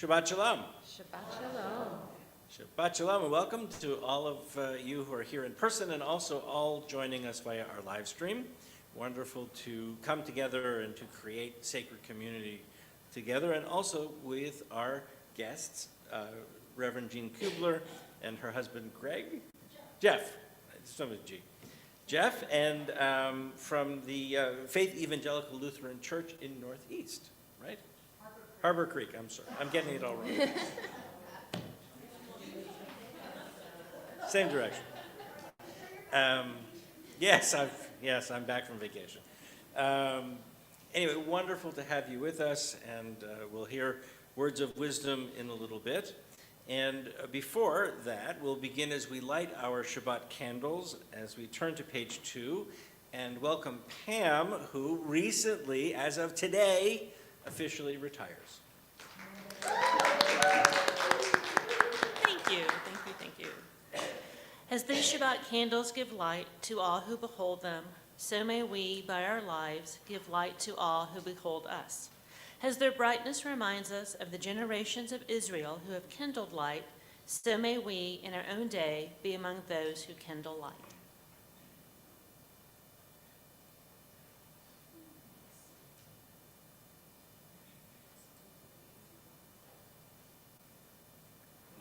Shabbat Shalom. Shabbat Shalom. Shabbat Shalom, and welcome to all of you who are here in person and also all joining us via our live stream. Wonderful to come together and to create sacred community together, and also with our guests, Reverend Jean Kubler and her husband Greg? Jeff. Some with G. Jeff, and from the Faith Evangelical Lutheran Church in Northeast, right? Harbor Creek, I'm sorry. I'm getting it all wrong. Same direction. Yes, I'm back from vacation. Anyway, wonderful to have you with us, and we'll hear words of wisdom in a little bit. And before that, we'll begin as we light our Shabbat candles, as we turn to page 2, and welcome Pam, who recently, as of today, officially retires. Thank you. As these Shabbat candles give light to all who behold them, so may we, by our lives, give light to all who behold us. As their brightness reminds us of the generations of Israel who have kindled light, so may we, in our own day, be among those who kindle light.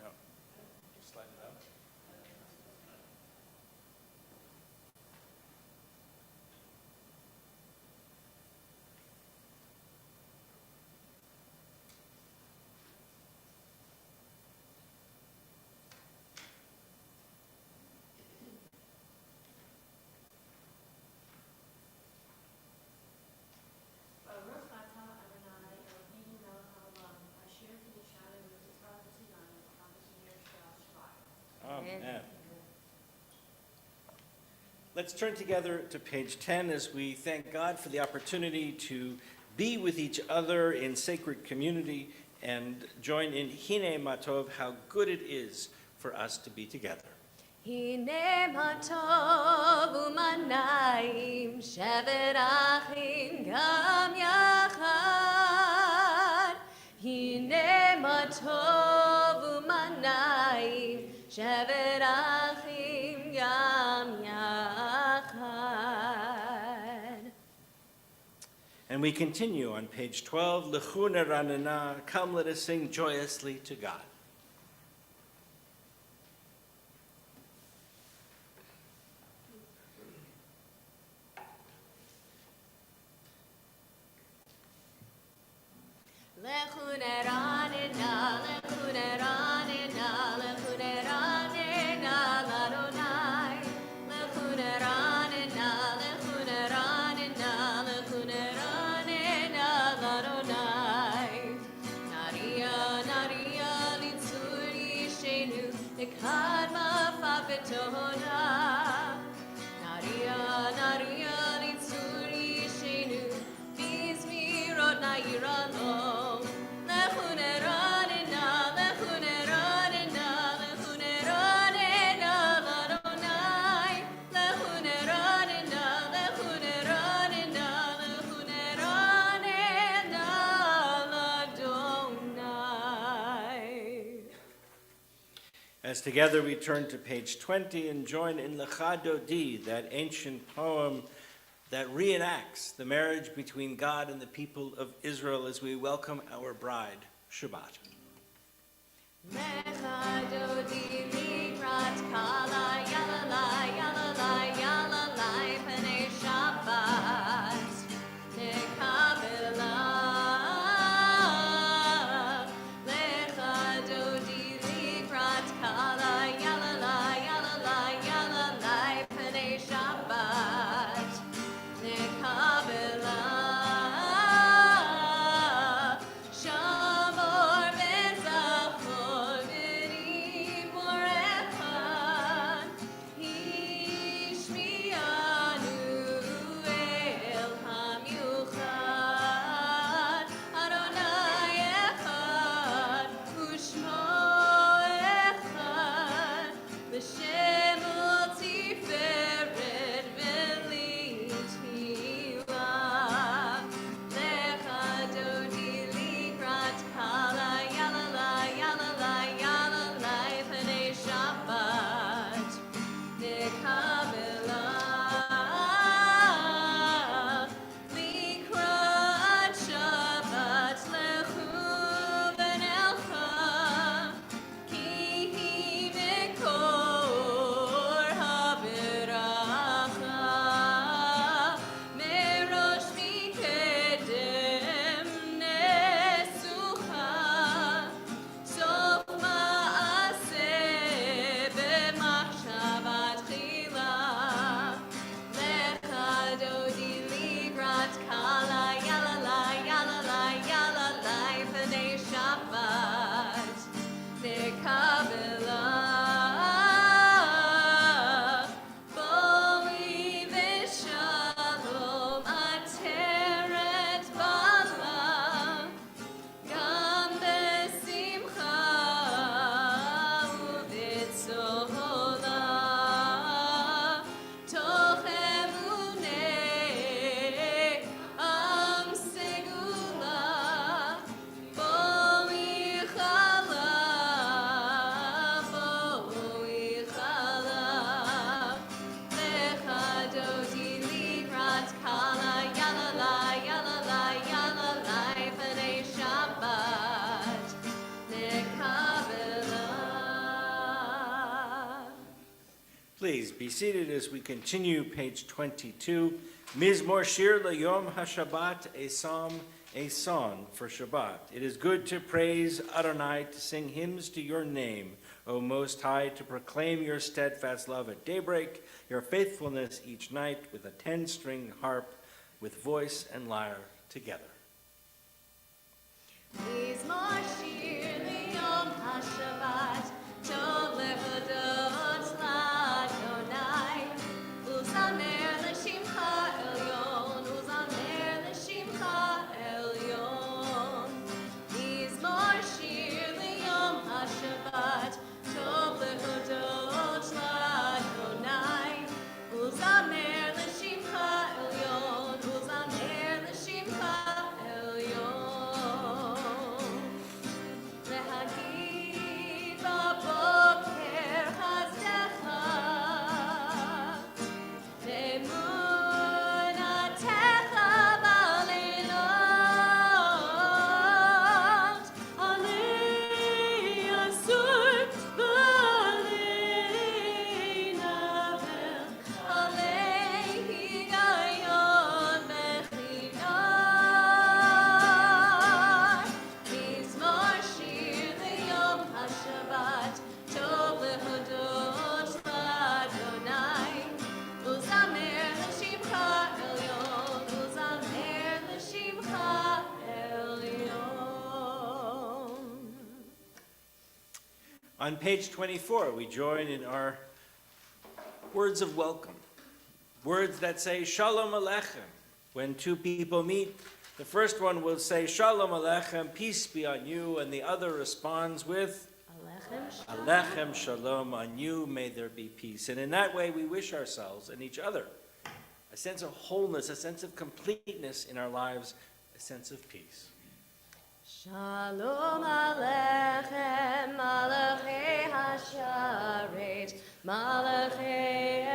No. Just slide it up. Amen. Let's turn together to page 10 as we thank God for the opportunity to be with each other in sacred community and join in Hine Matov, how good it is for us to be together. Hine ma tov u'manayim shevet achim gam yachad. Hine ma tov u'manayim shevet achim gam yachad. And we continue on page 12, Lechu neranena, come let us sing joyously to God. Lechu neranena, lechu neranena, lechu neranena l'Adonai. Lechu neranena, lechu neranena, lechu neranena l'Adonai. Naria, naria, litzur yishenu, ekad ma'afav v'tona. Naria, naria, litzur yishenu, bizmirot na'irano. Lechu neranena, lechu neranena, lechu neranena l'Adonai. Lechu neranena, lechu neranena, lechu neranena l'Adonai. As together we turn to page 20 and join in Lecha Dodi, that ancient poem that reenacts the marriage between God and the people of Israel as we welcome our bride, Shabbat. Lecha dodi likrat kala yalalai, yalalai, yalalai, penei Shabbat. Nekabela. Lecha dodi likrat kala yalalai, yalalai, yalalai, penei Shabbat. Nekabela. Shamor ben zachor v'ri borecha. please be seated as we continue page 22. Mizmor Shir LeYom HaShabbat, a song for Shabbat. It is good to praise Adonai, to sing hymns to your name, O Most High, to proclaim your steadfast love at daybreak, your faithfulness each night with a 10-string harp, with voice and lyre together. Mizmor Shir LeYom HaShabbat, Tov lehodot l'Adonai, uzamer l'shimcha elyon, uzamer l'shimcha elyon. Mizmor Shir LeYom HaShabbat, Tov lehodot l'Adonai, uzamer l'shimcha elyon, uzamer l'shimcha elyon. להגיד בבוקר חסדך, ואמונתך בלילות, עלי אסור ועלי נבל, עלי היגיון בכינור. מזמור שיר ליום השבת, טוב להודות לאדוני, וזמר לשמך עליון, וזמר לשמך עליון. On page 24, we join in our words of welcome. Words that say Shalom Aleichem. When two people meet, the first one will say Shalom Aleichem, peace be on you, and the other responds with Alechem Shalom, on you may there be peace. And in that way, we wish ourselves and each other a sense of wholeness, a sense of completeness in our lives, a sense of peace. Shalom Aleichem, Malachei Hasharet, Malachei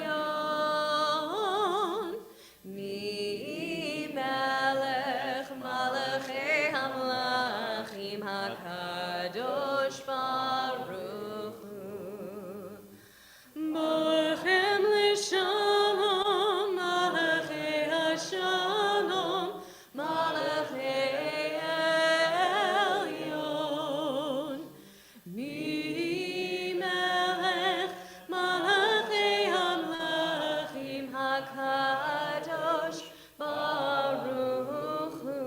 Elyon, Mi Melech, Malachei Hamlachim, HaKadosh Baruch Hu. Bochem L'Shalom, Malachei Hashalom, Malachei Elyon, Mi Melech, Malachei Hamlachim, HaKadosh Baruch Hu.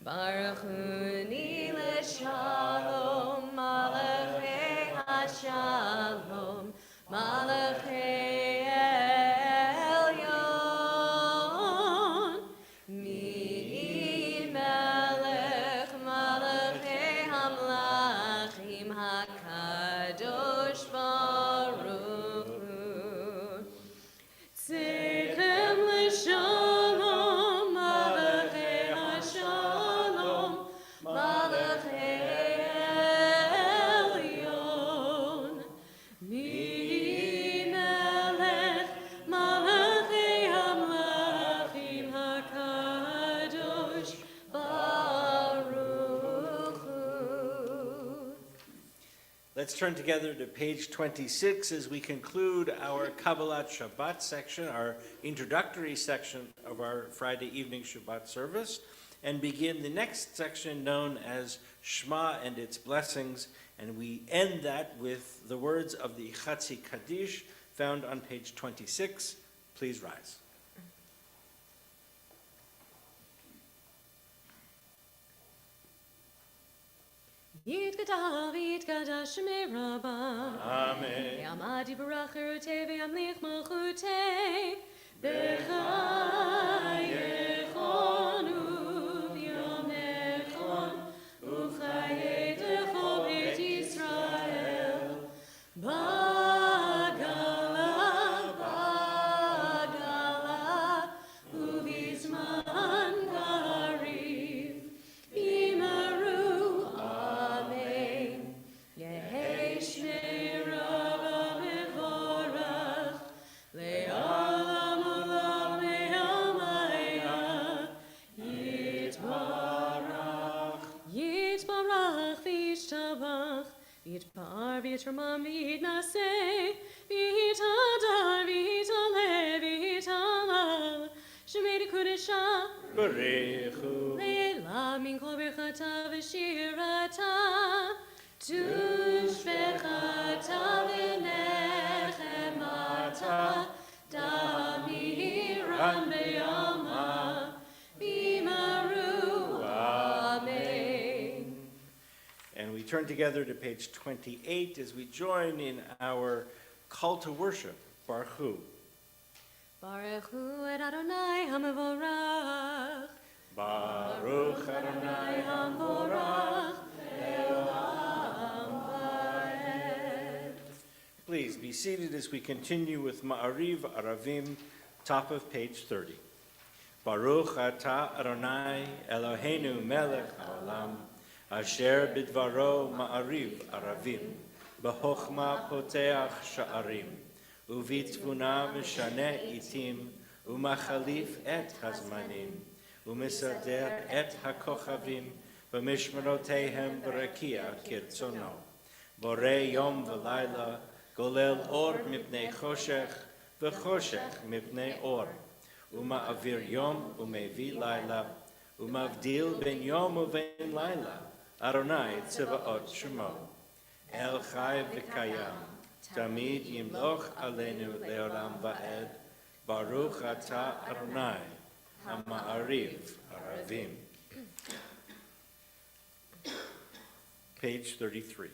Baruch Huni L'Shalom, Malachei Hashalom, Malachei Elyon, Mi Melech, Malachei Hamlachim, HaKadosh Baruch Hu. Tzechem L'Shalom, Malachei Hashalom, Malachei Elyon, Mi Melech, Malachei Hamlachim, HaKadosh Baruch Hu. Let's turn together to page 26 as we conclude our Kabbalat Shabbat section, our introductory section of our Friday evening Shabbat service, and begin the next section known as Shema and its blessings, and we end that with the words of the Chatzi Kaddish found on page 26. Please rise. יתגדל ויתקדש שמי רבה, Amen. יעמד יברך חירותי וימליך מלכותי, בחייכון וביום נכון, וחיי תכל בית ישראל. בגלה, בגלה, ובזמן קריב, אמרו אמן. יהי שמי רבה מבורך, לעולם ולעולמי Vit par, vit ramam, vit nase, vit adar, vit ale, vit amal, shemedi kudesha, Barechu. leila min kol birchata v'shirata, tushbechata v'nechemata, damiran beyama, bimaru, amen. And we turn together to page 28 as we join in our call to worship, Baruch Hu. Baruch Hu et Adonai HaMevorach. Baruch Adonai HaMevorach le'olam va'ed. Please be seated as we continue with Ma'ariv Aravim, top of page 30. Baruch atah Adonai Eloheinu melech haolam, asher bidvaro Ma'ariv Aravim, b'chokhmah poteach sha'arim, uvitvuna mishaneh itim, umachalif et hazmanim, umisader et hakochavim, b'mishmerotehem b'rakia kirtzono, borei yom v'layla, golel or mipnei choshech, v'choshech mipnei or, uma'avir yom umevi layla, umavdil ben yom uven layla, Adonai tzevaot shemo, El chai v'kayam, tamid yimloch aleinu leolam va'ed, Baruch atah Adonai, HaMa'ariv Aravim. Page 33.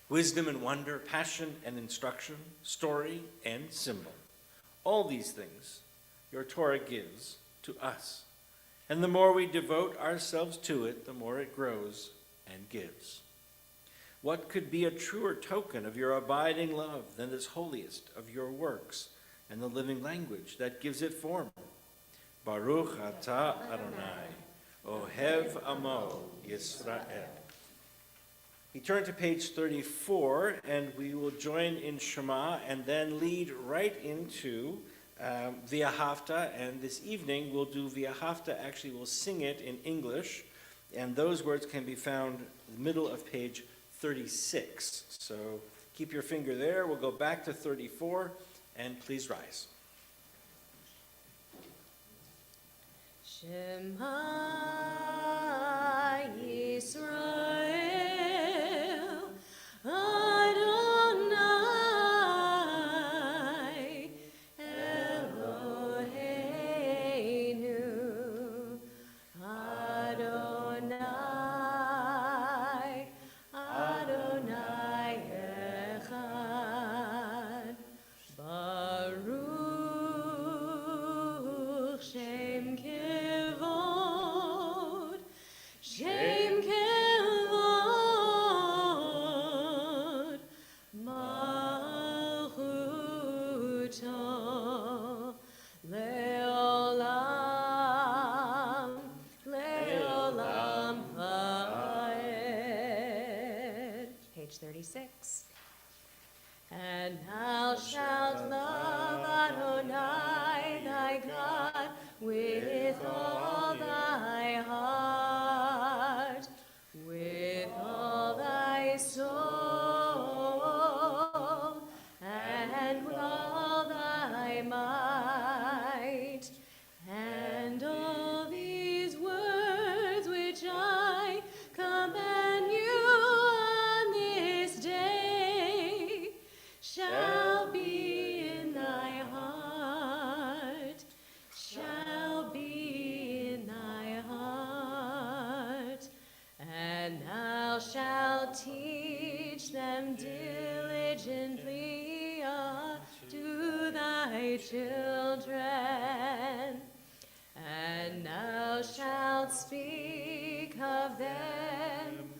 Wisdom and wonder, passion and instruction, story and symbol. All these things your Torah gives to us. And the more we devote ourselves to it, the more it grows and gives. What could be a truer token of your abiding love than this holiest of your works and the living language that gives it form? Baruch atah Adonai, Ohev Amo Yisrael. We turn to page 34, and we will join in Shema and then lead right into V'ahavta. And this evening we'll do V'ahavta. Actually, we'll sing it in English, and those words can be found in the middle of page 36. So keep your finger there. We'll go back to 34, and please rise. Shema Yisrael, Adonai Eloheinu, Adonai, Adonai Echad, Baruch Shem Kevod, Shem Kevod, Malchuto, Leolam, Leolam Vaed. Page 36. And thou shalt love Adonai thy God with all thy heart, with all thy soul, and with all thy might. And all these words which I command you on this day shall be in thy heart, shall be in thy heart, and thou shalt teach them diligently to thy children, and thou shalt speak of them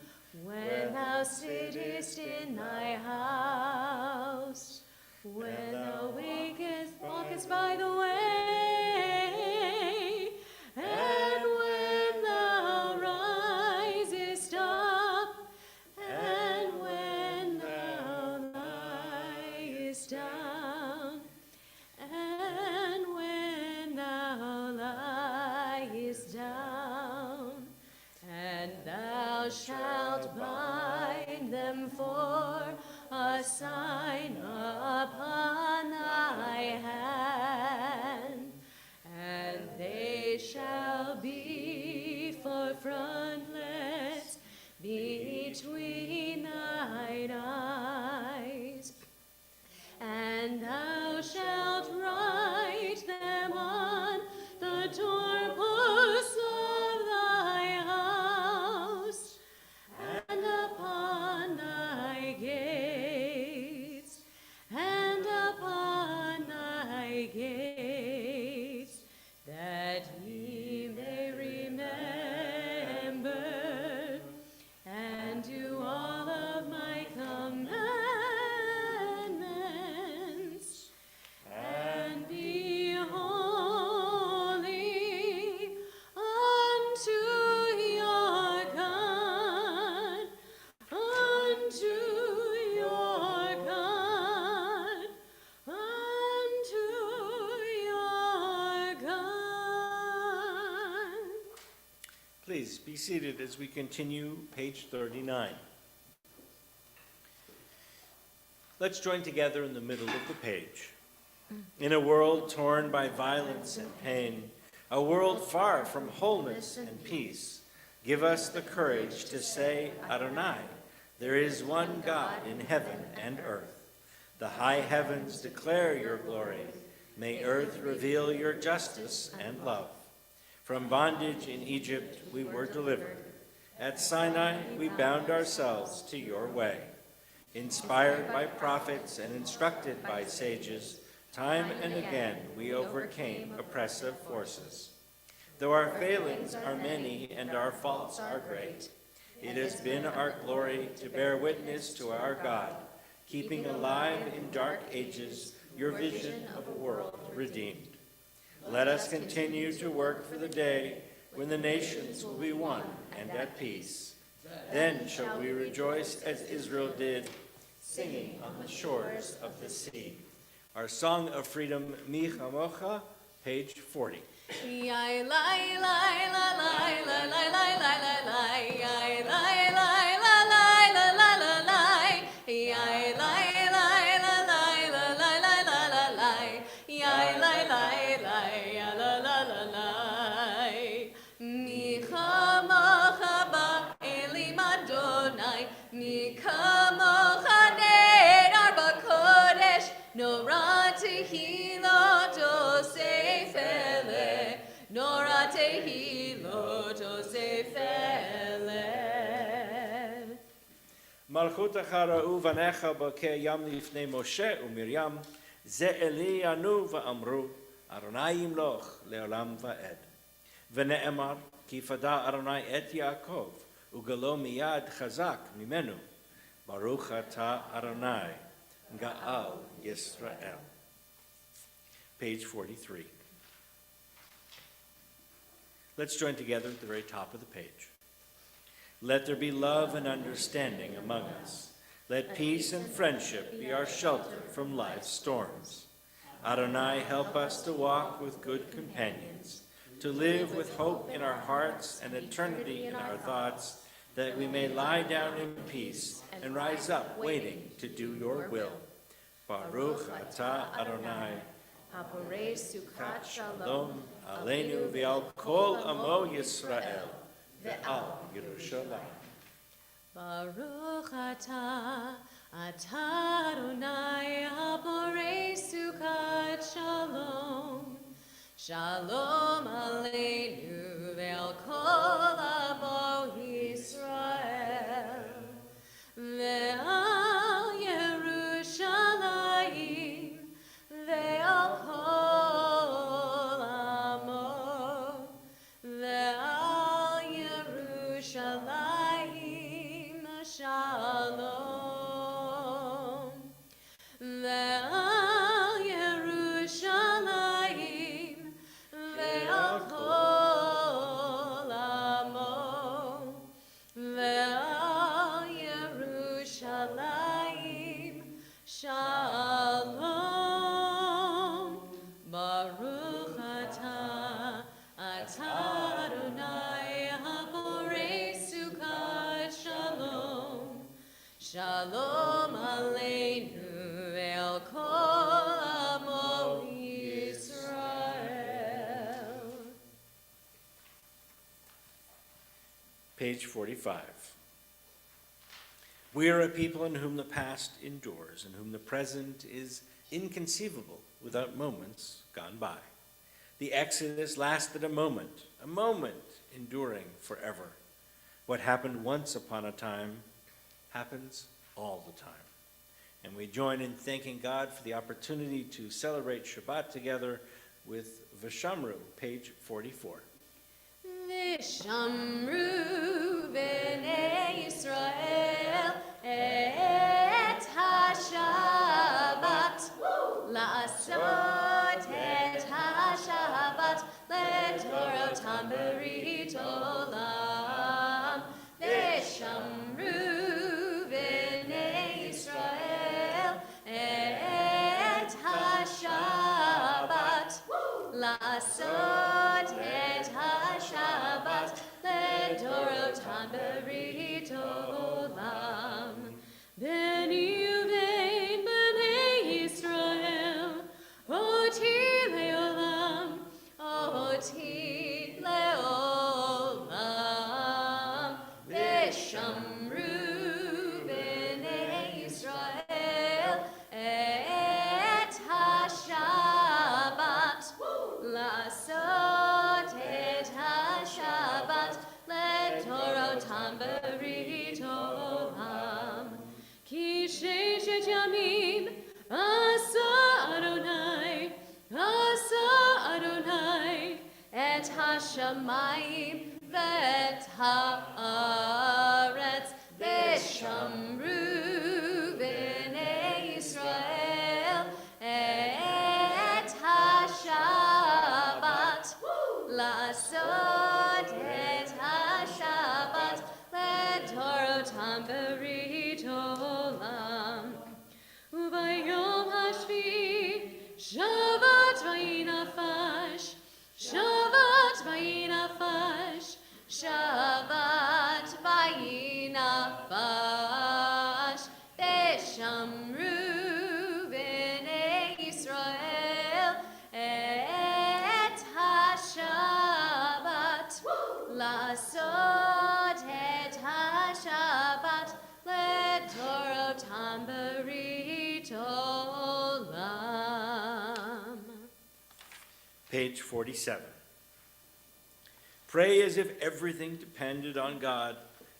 when thou sittest in thy house, when thou walkest by the way, and when thou risest up, and when thou liest down, and when thou liest down, and thou shalt bind that ye may remember and do all of my commandments, and be holy unto your God, unto your God, unto your God. Please be seated as we continue page 39. Let's join together in the middle of the page. In a world torn by violence and pain, a world far from wholeness and peace, give us the courage to say, Adonai, there is one God in heaven and earth. The high heavens declare your glory. May earth reveal your justice and love. From bondage in Egypt we were delivered. At Sinai we bound ourselves to your way. Inspired by prophets and instructed by sages, time and again we overcame oppressive forces. Though our failings are many and our faults are great, it has been our glory to bear witness to our God, keeping alive in dark ages your vision of a world redeemed. Let us continue to work for the day when the nations will be one and at peace. Then shall we rejoice as Israel did, singing on the shores of the sea. Our Song of Freedom, Mi Chamocha, page 40. Yai lai lai la lai la lai lai lai lai lai. Yai lai lai la lai la lai la lai. Yai lai lai la lai la lai lai la lai lai. Yai lai lai lai ya la la la lai. Mi chamocha ba elim Adonai. Mi chamocha neder b'kodesh. Nora tehilot osef ele. Nora tehilot osef ele. מלכותך ראו בניך בקיים לפני משה ומרים, זה אלי ענו ואמרו, אדוני ימלוך לעולם ועד. ונאמר, כי פדה אדוני את יעקב, וגלו מיד חזק ממנו. ברוך אתה אדוני, גאל ישראל. Page 43. Let's join together at the very top of the page. Let there be love and understanding among us. Let peace and friendship be our shelter from life's storms. Adonai, help us to walk with good companions, to live with hope in our hearts and eternity in our thoughts, that we may lie down in peace and rise up waiting to do your will. Baruch atah Adonai, Haporei Sukkot Shalom Aleinu v'al kol amo Yisrael ve'al Yerushalayim. Baruch atah Adonai Haporei Sukkot Shalom. Shalom Aleinu ve'al kol amo Yisrael ve'al Yerushalayim ve'al kol amo ve'al Yerushalayim shalom ve'al Yerushalayim ve'al kol amo ve'al Yerushalayim shalom. Baruch atah Adonai haporei sukkot shalom. Shalom aleinu ve'al kol amo Yisrael. Page 45. We are a people in whom the past endures, in whom the present is inconceivable without moments gone by. The Exodus lasted a moment enduring forever. What happened once upon a time happens all the time. And we join in thanking God for the opportunity to celebrate Shabbat together, with Vishamru, page 44. Vishamru b'nei Yisrael et ha-Shabbat la'asot et ha-Shabbat le'torotam berit olam. Vishamru b'nei Yisrael et ha-Shabbat la'asot et ha-Shabbat le'dorotam berit olam. Beni uvein b'nei Yisrael oti le'olam, oti le'olam. Vishamru b'nei Yisrael et ha-Shabbat la'asot et ha-Shabbat le'torotam berit olam. Ki sheshet yamim asa Adonai et ha-shamayim ve'et ha'aretz. Vishamru b'nei Yisrael et ha-Shabbat la'asot et ha-Shabbat le'torotam berit olam. Ubayom hashvi Shabbat vayinafash, Shabbat vayinafash, Shabbat vayinafash. Vishamru b'nei Yisrael et ha-Shabbat la'asot et ha-Shabbat le'torotam berit olam. Page 47. Pray as if everything depended on God.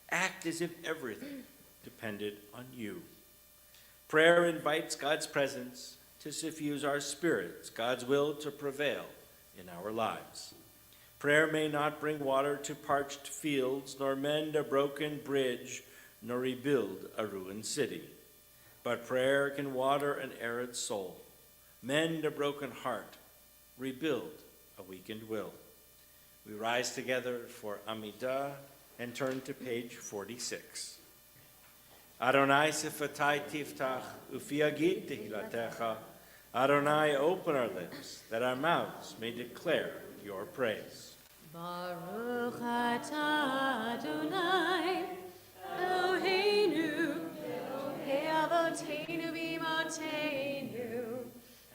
Act as if everything depended on you. Prayer invites God's presence to suffuse our spirits, God's will to prevail in our lives. Prayer may not bring water to parched fields, nor mend a broken bridge, nor rebuild a ruined city. But prayer can water an arid soul, mend a broken heart, rebuild a weakened will. We rise together for Amidah and turn to page 46. Adonai sifatai tiftach, ufi agid tehilatecha. Adonai, open our lips, that our mouths may declare your praise. Baruch atah Adonai Eloheinu, Elohei Avoteinu v'Imotenu,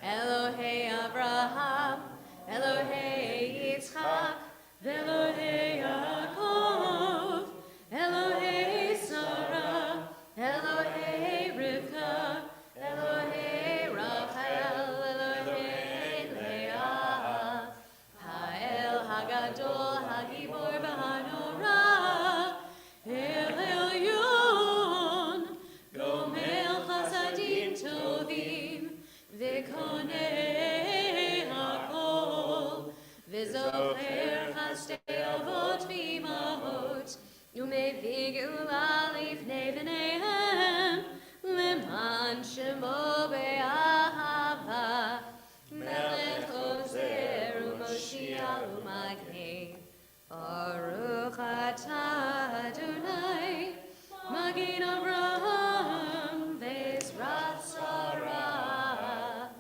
Elohei Avraham, Elohei Yitzchak, Elohei Yaakov, Elohei Sarah, Elohei Rivka, Elohei Rachel, Elohei Leah, Ha'el Hagadol, Hagibor v'Hanorah, El Elyon, Gomel Chasadim Tovim, V'konei Hakol, V'zocher Chasdei Avot v'Imahot, Umevig Ula Lifnei B'neihem, Leman Shemo Be'ahava, Melech Ozer u'Moshiach u'Magin. Baruch atah Adonai, Magin Avraham, Ve'ezrat Sarah.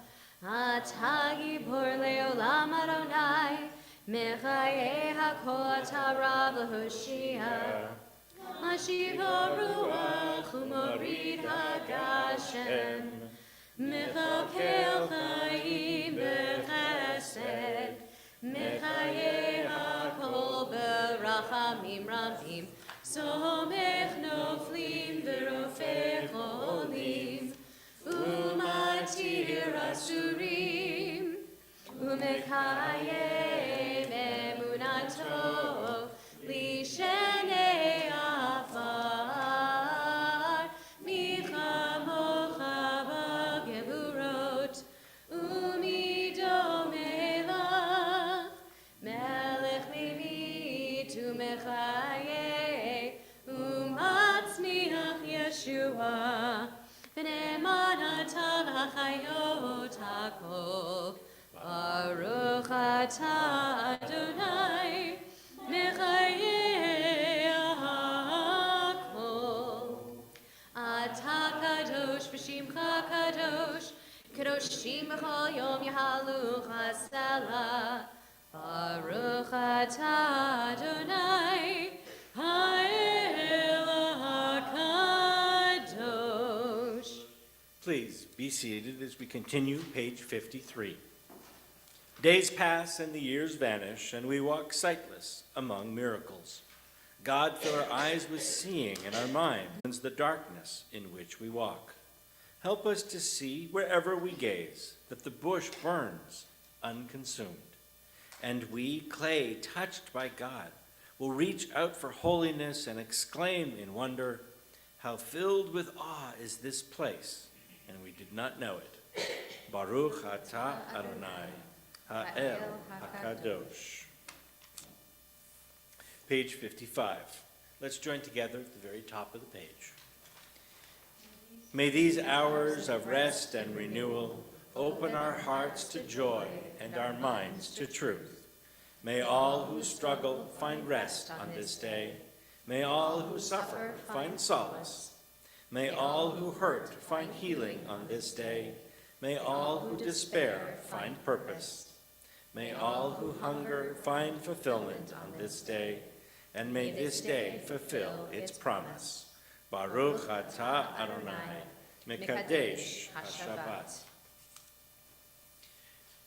Atah Gibor le'olam Adonai, Mechayeh hakol atah Rav l'Hoshia. Mashiv ha'ruach u'morid ha'gashem, Mechakel chayim b'chesed, Mechayeh hakol b'rachamim rabim, Somech noflim v'rofeh cholim, Umatir asurim, Umechayeh emunato, Lishenei afar, Michamocha b'geburot, Umidom elam. mechaye umatzmiach Yeshua v'ne'emanatav hachayot hakol Baruch atah Adonai mechaye hakol Atah kadosh v'shimcha kadosh Kadoshim b'chol yom yahalu chasela Baruch atah Adonai ha'el hakadosh. Please be seated as we continue page 53. Days pass and the years vanish, and we walk sightless among miracles. God, fill our eyes with seeing and our minds the darkness in which we walk. Help us to see wherever we gaze that the bush burns unconsumed. And we, clay touched by God, will reach out for holiness and exclaim in wonder, how filled with awe is this place, and we did not know it. Baruch atah Adonai, ha'el hakadosh. Page 55. Let's join together at the very top of the page. May these hours of rest and renewal open our hearts to joy and our minds to truth. May all who struggle find rest on this day. May all who suffer find solace. May all who hurt find healing on this day. May all who despair find purpose. May all who hunger find fulfillment on this day. And may this day fulfill its promise. Baruch atah Adonai, Mekadesh HaShabbat.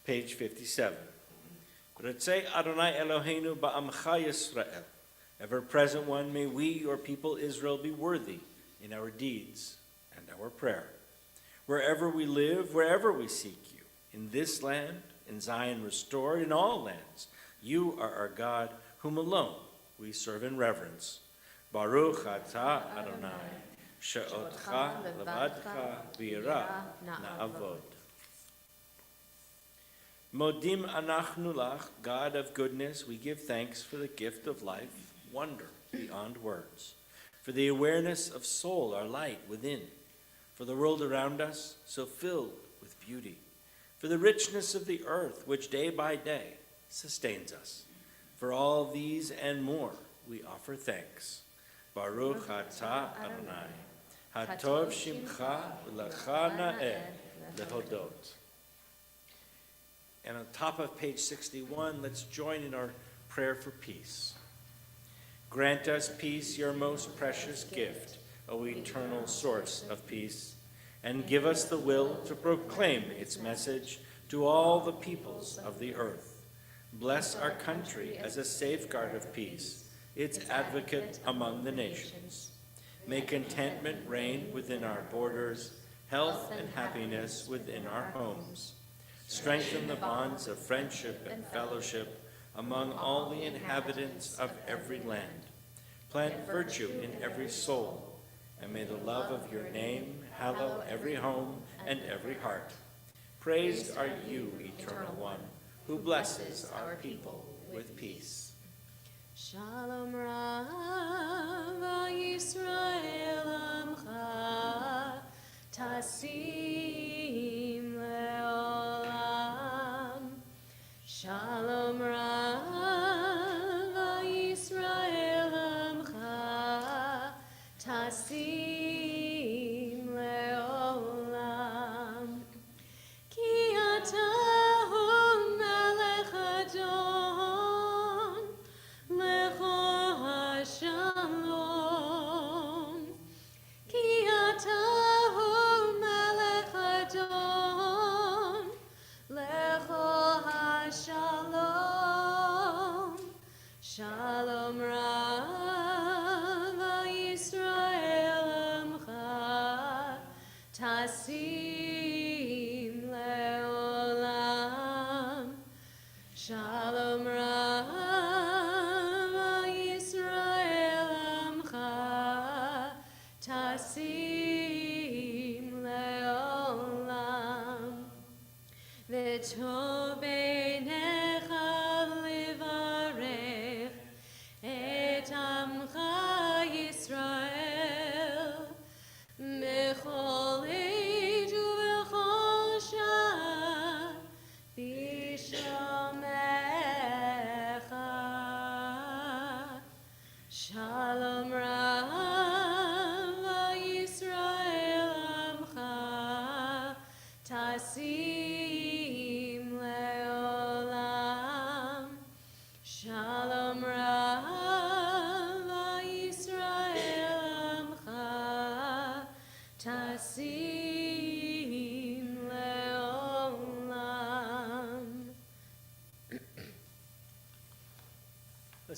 Page 57. Ratzei Adonai Eloheinu ba'amcha Yisrael. Ever-present one, may we, your people Israel, be worthy in our deeds and our prayer. Wherever we live, wherever we seek you, in this land, in Zion restored, in all lands, you are our God, whom alone we serve in reverence. Baruch atah Adonai, she'otcha levadcha v'yirah na'avod. Modim anachnu lach, God of goodness, we give thanks for the gift of life, wonder beyond words, for the awareness of soul, our light within, for the world around us, so filled with beauty, for the richness of the earth, which day by day sustains us. For all these and more, we offer thanks. Baruch atah Adonai, hatov shimcha v'lecha na'eh lehodot. And on top of page 61, let's join in our prayer for peace. Grant us peace, your most precious gift, O eternal source of peace, and give us the will to proclaim its message to all the peoples of the earth. Bless our country as a safeguard of peace, its advocate among the nations. May contentment reign within our borders, health and happiness within our homes. Strengthen the bonds of friendship and fellowship among all the inhabitants of every land. Plant virtue in every soul, and may the love of your name hallow every home and every heart. Praised are you, Eternal One, who blesses our people with peace. Shalom Rav Yisrael Amcha Tasim Leolam. Shalom Rav Yisrael Amcha Tasim Leolam. Ki ata hu melech Adon lecho hashalom. Ki ata hu melech Adon lecho hashalom. Shalom Rav Yisrael Amcha Tasim Leolam. Shalom Rav Yisrael Amcha Tasim Leolam. V'tov beinecha livarech et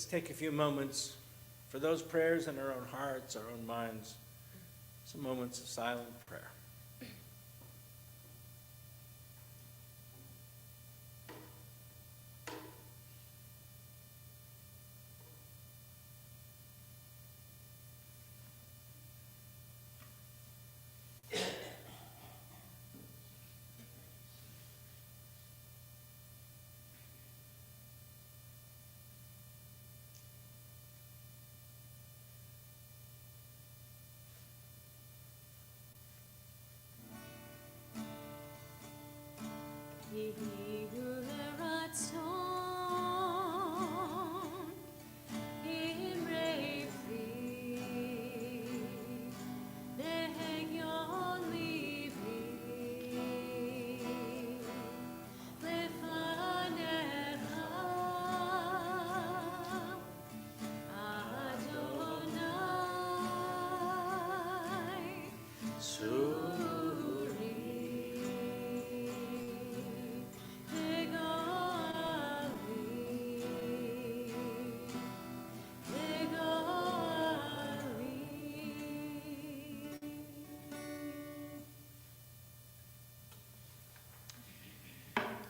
Let's take a few moments for those prayers in our own hearts, our own minds, some moments of silent prayer.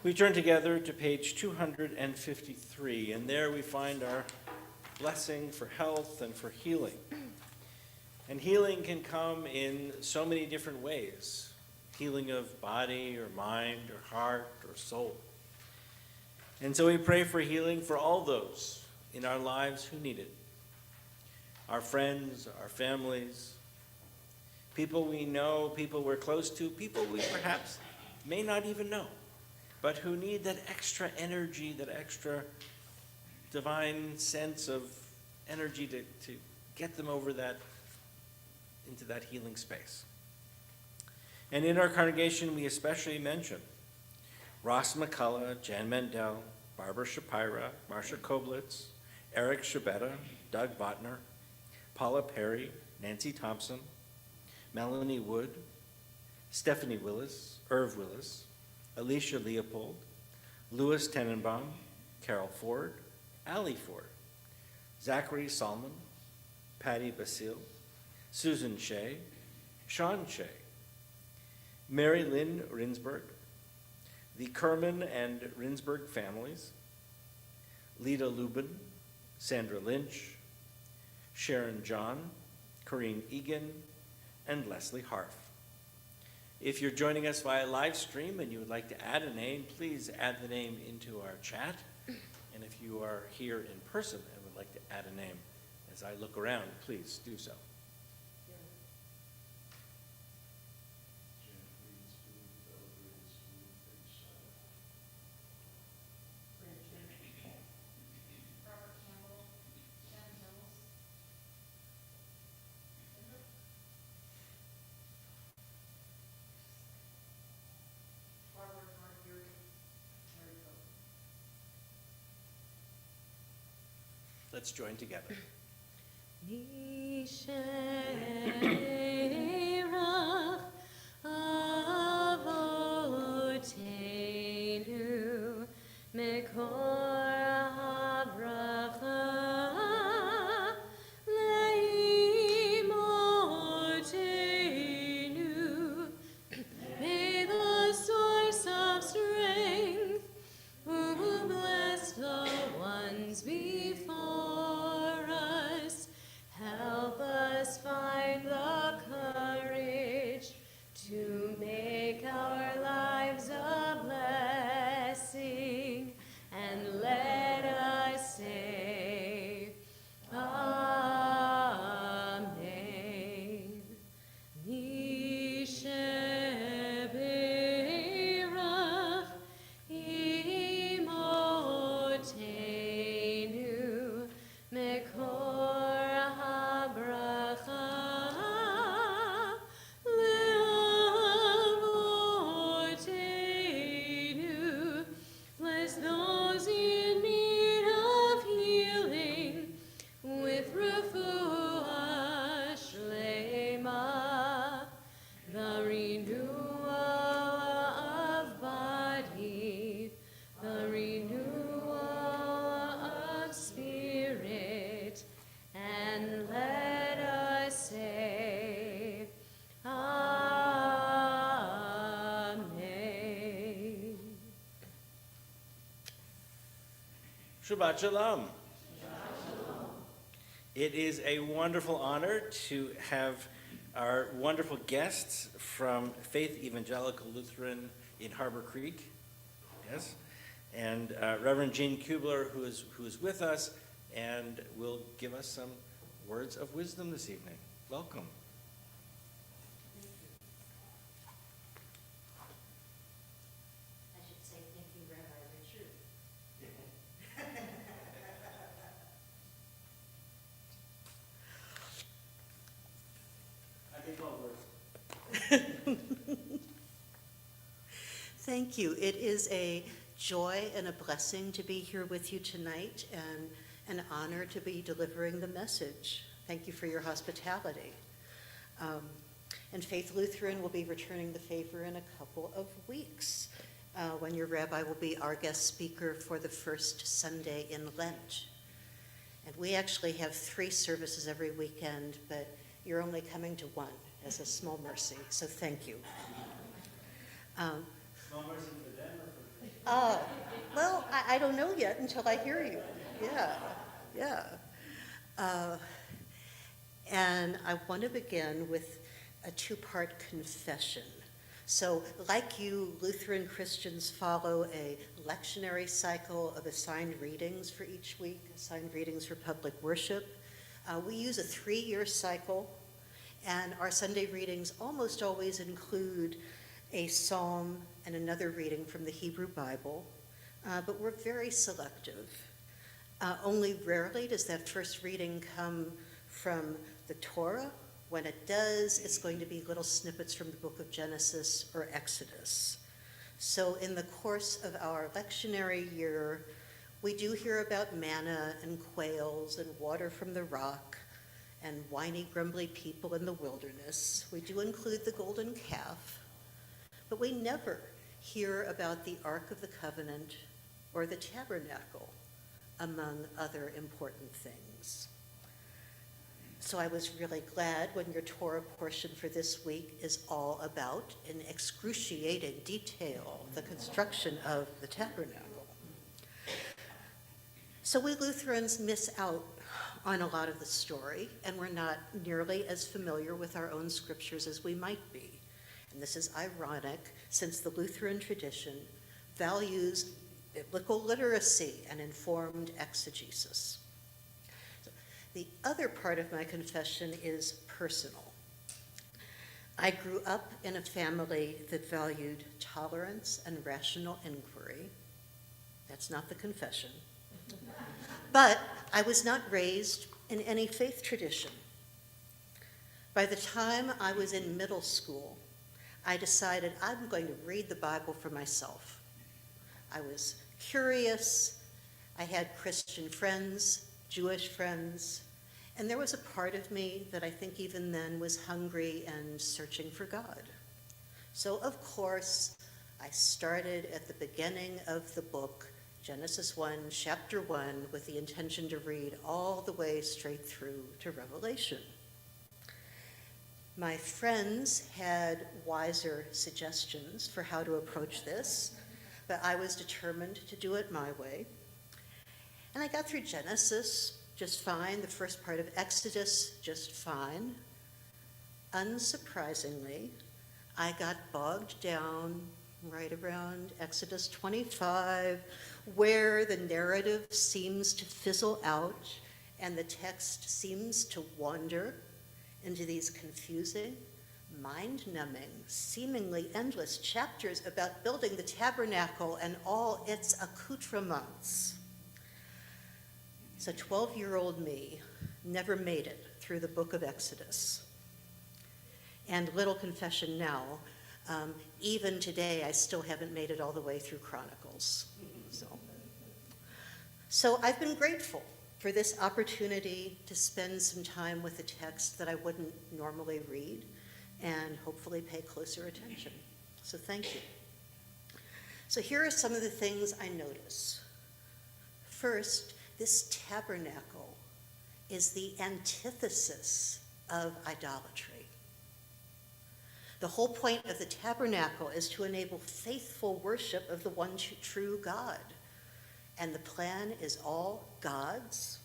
We turn together to page 253, and there we find our blessing for health and for healing. And healing can come in so many different ways. Healing of body or mind or heart or soul. And so we pray for healing for all those in our lives who need it. Our friends, our families, people we know, people we're close to, people we perhaps may not even know, but who need that extra energy, that extra divine sense of energy to get them over that, into that healing space. And in our congregation, we especially mention Ross McCullough, Jan Mendel, Barbara Shapira, Marsha Koblitz, Eric Shabetta, Doug Botner, Paula Perry, Nancy Thompson, Melanie Wood, Stephanie Willis, Irv Willis, Alicia Leopold, Louis Tenenbaum, Carol Ford, Allie Ford, Zachary Salmon, Patty Basile, Susan Shea, Sean Shea, Mary Lynn Rinsberg, the Kerman and Rinsberg families, Lita Lubin, Sandra Lynch, Sharon John, Corinne Egan, and Leslie Harf. If you're joining us via live stream and you would like to add a name, please add the name into our chat. And if you are here in person and would like to add a name, as I look around, please do so. Let's join together. Nisherach avotenu mekor habracha leimotenu. May the source of strength, who bless the ones before us, help us find the Shabbat Shalom. It is a wonderful honor to have our wonderful guests from Faith Evangelical Lutheran in Harbor Creek, yes, and Reverend Gene Kubler, who is with us and will give us some words of wisdom this evening. Welcome. I should say thank you, Rabbi Richard. I think all words. Thank you. It is a joy and a blessing to be here with you tonight and an honor to be delivering the message. Thank you for your hospitality. And Faith Lutheran will be returning the favor in a couple of weeks when your rabbi will be our guest speaker for the first Sunday in Lent. And we actually have 3 services every weekend, but you're only coming to 1 as a small mercy, so thank you. Small mercy for them or for Well, I don't know yet until I hear you. Yeah. And I want to begin with a 2-part confession. So, like you, Lutheran Christians follow a lectionary cycle of assigned readings for each week, assigned readings for public worship. We use a 3-year cycle, and our Sunday readings almost always include a psalm and another reading from the Hebrew Bible, but we're very selective. Only rarely does that first reading come from the Torah. When it does, it's going to be little snippets from the book of Genesis or Exodus. So in the course of our lectionary year, we do hear about manna and quails and water from the rock and whiny, grumbly people in the wilderness. We do include the golden calf, but we never hear about the Ark of the Covenant or the tabernacle, among other important things. So I was really glad when your Torah portion for this week is all about, in excruciating detail, the construction of the tabernacle. So we Lutherans miss out on a lot of the story, and we're not nearly as familiar with our own scriptures as we might be. And this is ironic, since the Lutheran tradition values biblical literacy and informed exegesis. The other part of my confession is personal. I grew up in a family that valued tolerance and rational inquiry. That's not the confession. But I was not raised in any faith tradition. By the time I was in middle school, I decided I'm going to read the Bible for myself. I was curious. I had Christian friends, Jewish friends, and there was a part of me that I think even then was hungry and searching for God. So of course, I started at the beginning of the book, Genesis 1, chapter 1, with the intention to read all the way straight through to Revelation. My friends had wiser suggestions for how to approach this, but I was determined to do it my way. And I got through Genesis just fine, the first part of Exodus just fine. Unsurprisingly, I got bogged down right around Exodus 25, where the narrative seems to fizzle out and the text seems to wander into these confusing, mind-numbing, seemingly endless chapters about building the tabernacle and all its accoutrements. So 12-year-old me never made it through the book of Exodus. And little confession now, even today I still haven't made it all the way through Chronicles. So I've been grateful for this opportunity to spend some time with a text that I wouldn't normally read and hopefully pay closer attention. So thank you. So here are some of the things I notice. First, this tabernacle is the antithesis of idolatry. The whole point of the tabernacle is to enable faithful worship of the one true God. And the plan is all God's,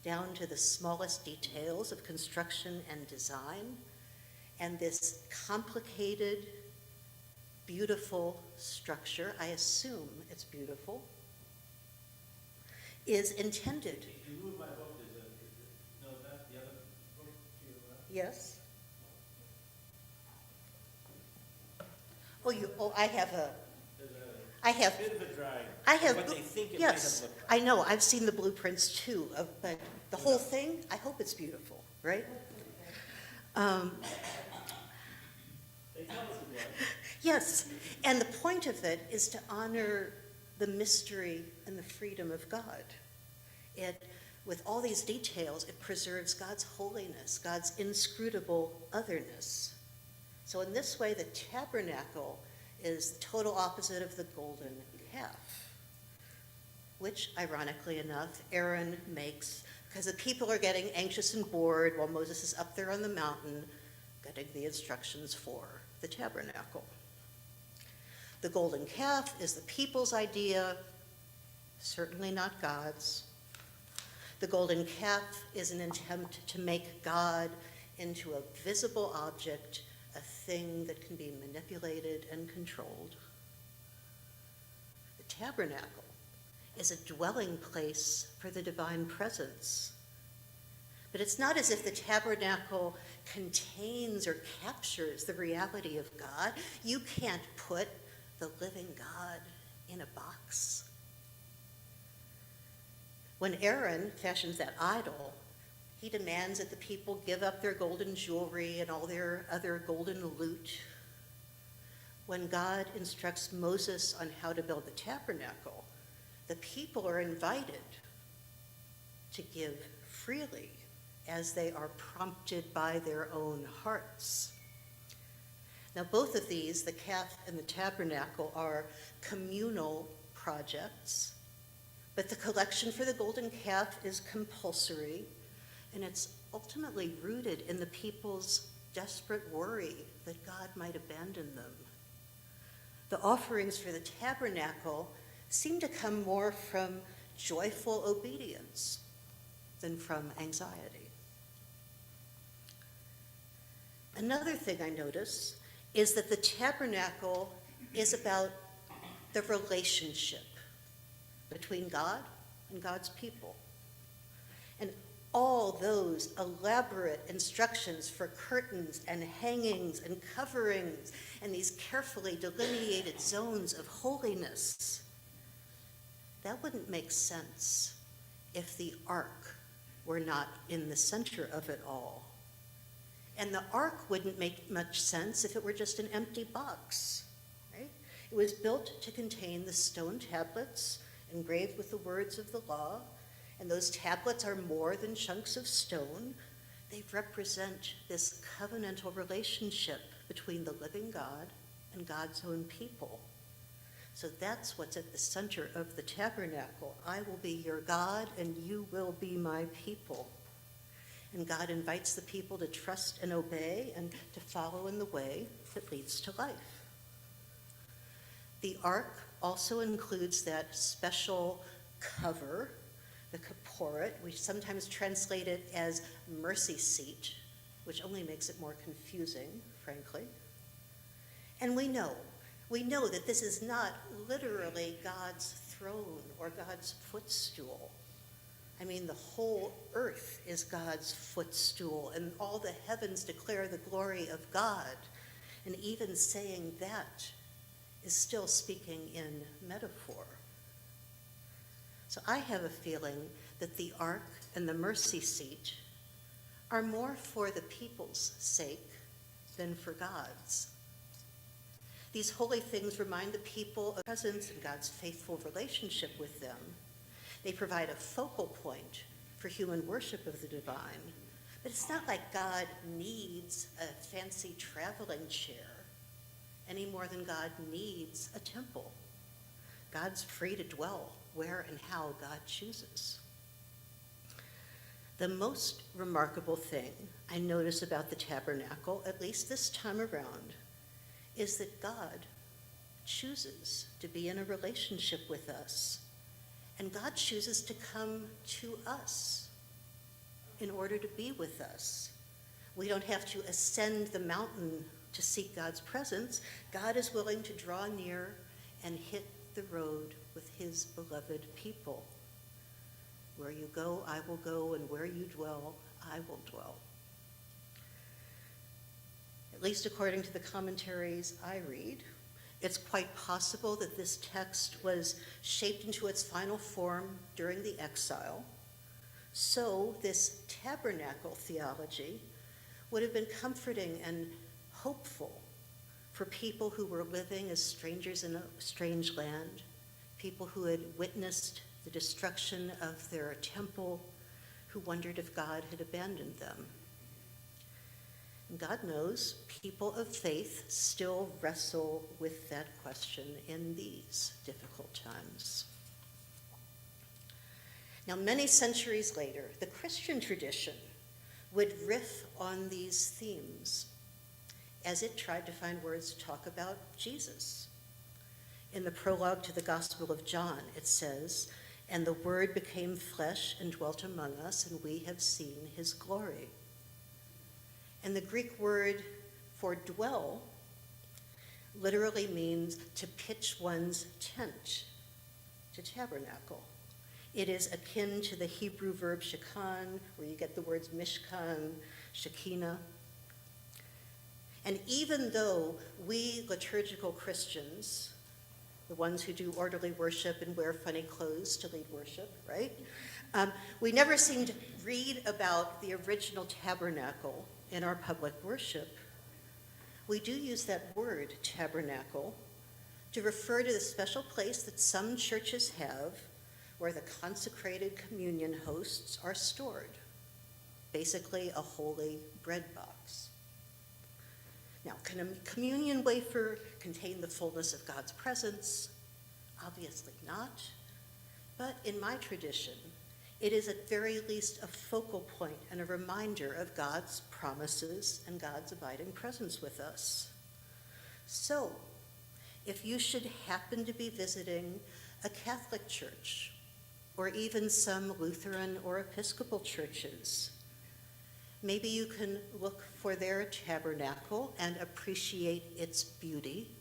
down to the smallest details of construction and design. And this complicated, beautiful structure, I assume it's beautiful, is intended. If you move my book, no, that's the other book to your left. Yes? Oh, I have a, There's I have, a bit of a drawing. I have, What they think it might have yes, looked like. I know, I've seen the blueprints too, but the whole thing, I hope it's beautiful, right? They tell us it was. Yes, and the point of it is to honor the mystery and the freedom of God. With all these details, it preserves God's holiness, God's inscrutable otherness. So in this way, the tabernacle is the total opposite of the golden calf, which, ironically enough, Aaron makes because the people are getting anxious and bored while Moses is up there on the mountain getting the instructions for the tabernacle. The golden calf is the people's idea, certainly not God's. The golden calf is an attempt to make God into a visible object, a thing that can be manipulated and controlled. The tabernacle is a dwelling place for the divine presence. But it's not as if the tabernacle contains or captures the reality of God. You can't put the living God in a box. When Aaron fashions that idol, he demands that the people give up their golden jewelry and all their other golden loot. When God instructs Moses on how to build the tabernacle, the people are invited to give freely as they are prompted by their own hearts. Now, both of these, the calf and the tabernacle, are communal projects, but the collection for the golden calf is compulsory, and it's ultimately rooted in the people's desperate worry that God might abandon them. The offerings for the tabernacle seem to come more from joyful obedience than from anxiety. Another thing I notice is that the tabernacle is about the relationship between God and God's people. And all those elaborate instructions for curtains and hangings and coverings and these carefully delineated zones of holiness, that wouldn't make sense if the ark were not in the center of it all. And the ark wouldn't make much sense if it were just an empty box, right? It was built to contain the stone tablets engraved with the words of the law, and those tablets are more than chunks of stone. They represent this covenantal relationship between the living God and God's own people. So that's what's at the center of the tabernacle. I will be your God, and you will be my people. And God invites the people to trust and obey and to follow in the way that leads to life. The ark also includes that special cover, the kaporet. We sometimes translate it as mercy seat, which only makes it more confusing, frankly. And we know that this is not literally God's throne or God's footstool. I mean, the whole earth is God's footstool, and all the heavens declare the glory of God. And even saying that is still speaking in metaphor. So I have a feeling that the ark and the mercy seat are more for the people's sake than for God's. These holy things remind the people of presence and God's faithful relationship with them. They provide a focal point for human worship of the divine. But it's not like God needs a fancy traveling chair any more than God needs a temple. God's free to dwell where and how God chooses. The most remarkable thing I notice about the tabernacle, at least this time around, is that God chooses to be in a relationship with us, And God chooses to come to us in order to be with us. We don't have to ascend the mountain to seek God's presence. God is willing to draw near and hit the road with his beloved people. Where you go, I will go, and where you dwell, I will dwell. At least according to the commentaries I read, it's quite possible that this text was shaped into its final form during the exile. So this tabernacle theology would have been comforting and hopeful for people who were living as strangers in a strange land, people who had witnessed the destruction of their temple, who wondered if God had abandoned them. And God knows people of faith still wrestle with that question in these difficult times. Now, many centuries later, the Christian tradition would riff on these themes as it tried to find words to talk about Jesus. In the prologue to the Gospel of John, it says, "And the Word became flesh and dwelt among us, and we have seen his glory." And the Greek word for dwell literally means to pitch one's tent, to tabernacle. It is akin to the Hebrew verb shakan, where you get the words mishkan, shekinah. And even though we liturgical Christians, the ones who do orderly worship and wear funny clothes to lead worship, right? We never seem to read about the original tabernacle in our public worship. We do use that word, tabernacle, to refer to the special place that some churches have where the consecrated communion hosts are stored, basically a holy bread box. Now, can a communion wafer contain the fullness of God's presence? Obviously not. But in my tradition, it is at very least a focal point and a reminder of God's promises and God's abiding presence with us. So, if you should happen to be visiting a Catholic church, or even some Lutheran or Episcopal churches, maybe you can look for their tabernacle and appreciate its beauty.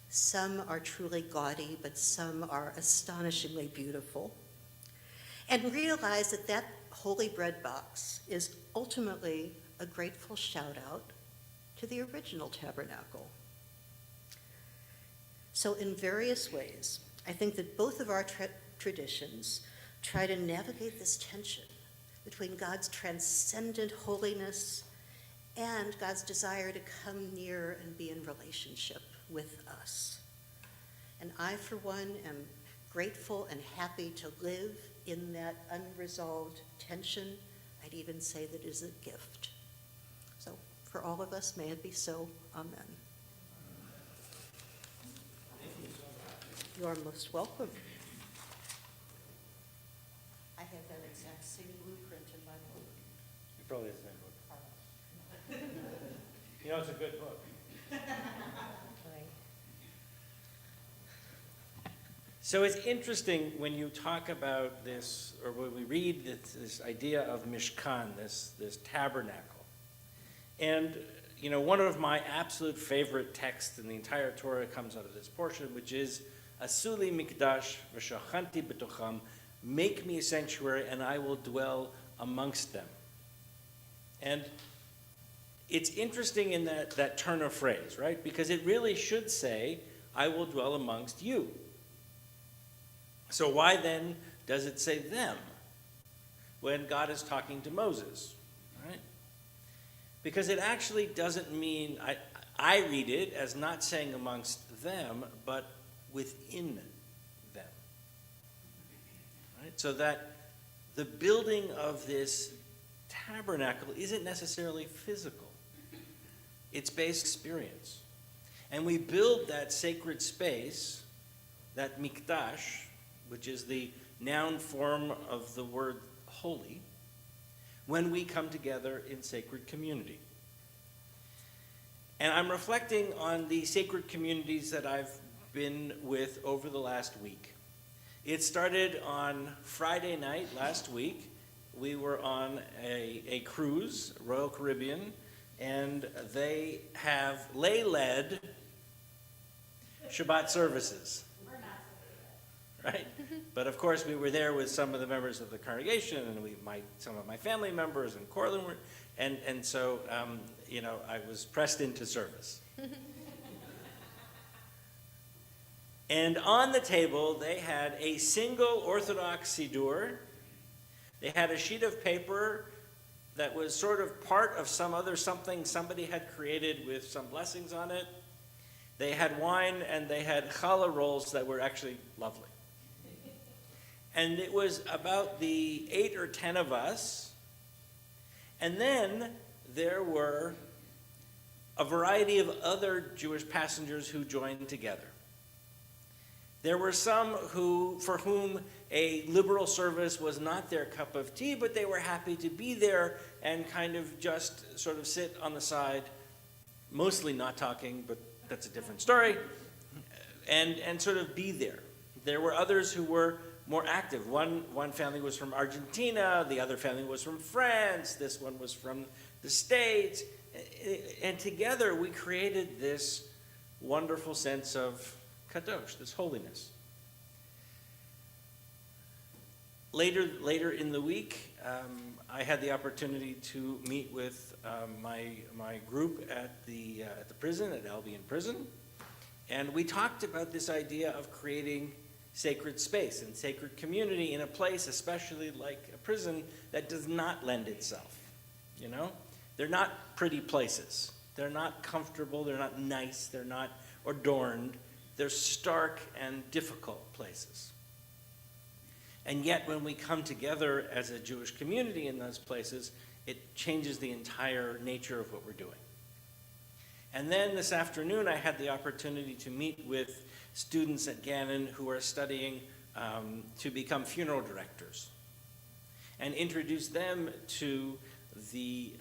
Some are truly gaudy, but some are astonishingly beautiful. And realize that that holy bread box is ultimately a grateful shout out to the original tabernacle. So in various ways, I think that both of our traditions try to navigate this tension between God's transcendent holiness and God's desire to come near and be in relationship with us. And I, for one, am grateful and happy to live in that unresolved tension. I'd even say that it is a gift. So for all of us, may it be so. Amen. You are most welcome. I have that exact same blueprint in my book. It probably is the same book. You know, it's a good book. So it's interesting when you talk about this, or when we read this idea of Mishkan, this tabernacle. And, you know, one of my absolute favorite texts in the entire Torah comes out of this portion, which is, Asuli mikdash v'shachanti b'tocham, make me a sanctuary and I will dwell amongst them. And it's interesting in that turn of phrase, right? Because it really should say, I will dwell amongst you. So why then does it say them when God is talking to Moses, right? Because it actually doesn't mean, I read it as not saying amongst them, but within them, right? So that the building of this tabernacle isn't necessarily physical. It's based experience. And we build that sacred space, that mikdash, which is the noun form of the word holy, when we come together in sacred community. And I'm reflecting on the sacred communities that I've been with over the last week. It started on Friday night last week. We were on a cruise, Royal Caribbean, and they have lay-led Shabbat services. Right? But of course, we were there with some of the members of the congregation, and some of my family members, and Corlin were, and so I was pressed into service. And on the table, they had a single Orthodox Siddur. They had a sheet of paper that was sort of part of some other something somebody had created with some blessings on it. They had wine, and they had challah rolls that were actually lovely. And it was about the 8 or 10 of us. And then there were a variety of other Jewish passengers who joined together. There were some for whom a liberal service was not their cup of tea, but they were happy to be there and kind of just sort of sit on the side, mostly not talking, but that's a different story, and sort of be there. There were others who were more active. One family was from Argentina, the other family was from France, this one was from the States, and together we created this wonderful sense of kadosh, this holiness. Later in the week, I had the opportunity to meet with my group at the prison, at Albion Prison, and we talked about this idea of creating sacred space and sacred community in a place, especially like a prison, that does not lend itself. They're not pretty places. They're not comfortable. They're not nice. They're not adorned. They're stark and difficult places. And yet, when we come together as a Jewish community in those places, it changes the entire nature of what we're doing. And then this afternoon, I had the opportunity to meet with students at Gannon who are studying to become funeral directors and introduce them to the